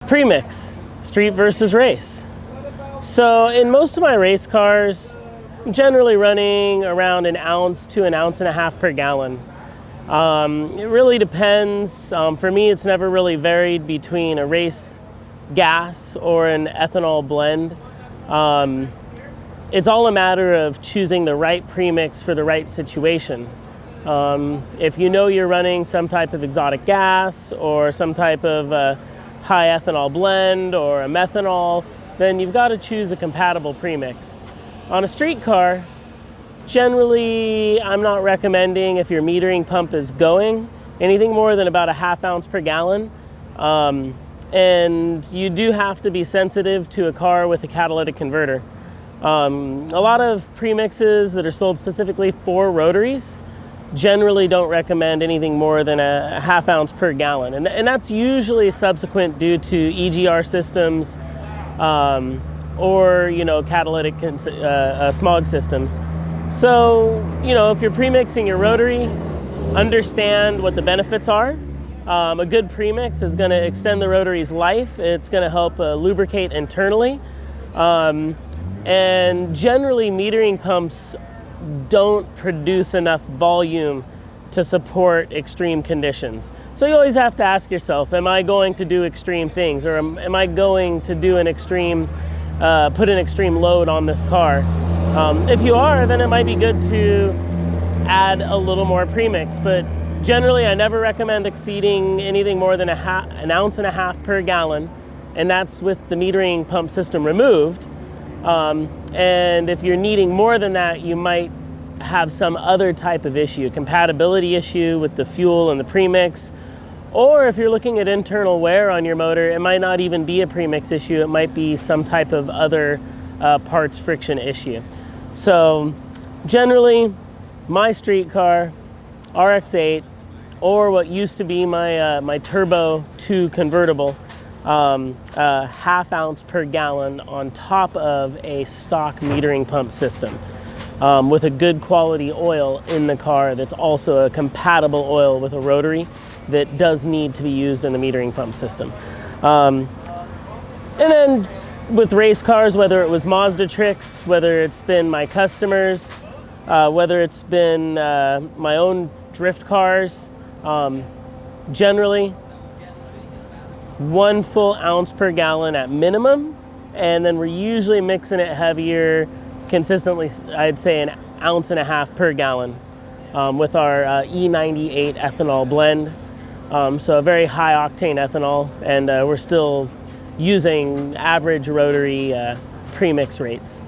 Premix, street versus race. So in most of my race cars, I'm generally running around an ounce to an ounce and a half per gallon. It really depends. For me, it's never really varied between a race gas or an ethanol blend. It's all a matter of choosing the right premix for the right situation. If you know you're running some type of exotic gas or some type of high ethanol blend or a methanol, then you've got to choose a compatible premix. On a street car, generally I'm not recommending, if your metering pump is going, anything more than about a ½ ounce per gallon. And you do have to be sensitive to a car with a catalytic converter. A lot of premixes that are sold specifically for rotaries generally don't recommend anything more than a ½ ounce per gallon. And that's usually subsequent due to EGR systems or, catalytic smog systems. So, if you're premixing your rotary, understand what the benefits are. A good premix is going to extend the rotary's life. It's going to help lubricate internally. And generally, metering pumps don't produce enough volume to support extreme conditions. So you always have to ask yourself, am I going to do extreme things, or am I going to do put an extreme load on this car? If you are, then it might be good to add a little more premix, but generally I never recommend exceeding anything more than an ounce and a half per gallon, and that's with the metering pump system removed. And if you're needing more than that, you might have some other type of issue, a compatibility issue with the fuel and the premix. Or if you're looking at internal wear on your motor, it might not even be a premix issue. It might be some type of other parts friction issue. So generally, my street car, RX-8, or what used to be my Turbo 2 convertible, ½ ounce per gallon on top of a stock metering pump system with a good quality oil in the car that's also a compatible oil with a rotary that does need to be used in the metering pump system. And then with race cars, whether it was Mazda tricks, whether it's been my customers, whether it's been my own drift cars, generally 1 full ounce per gallon at minimum, and then we're usually mixing it heavier consistently. I'd say an ounce and a half per gallon with our E98 ethanol blend. So a very high octane ethanol, and we're still using average rotary premix rates.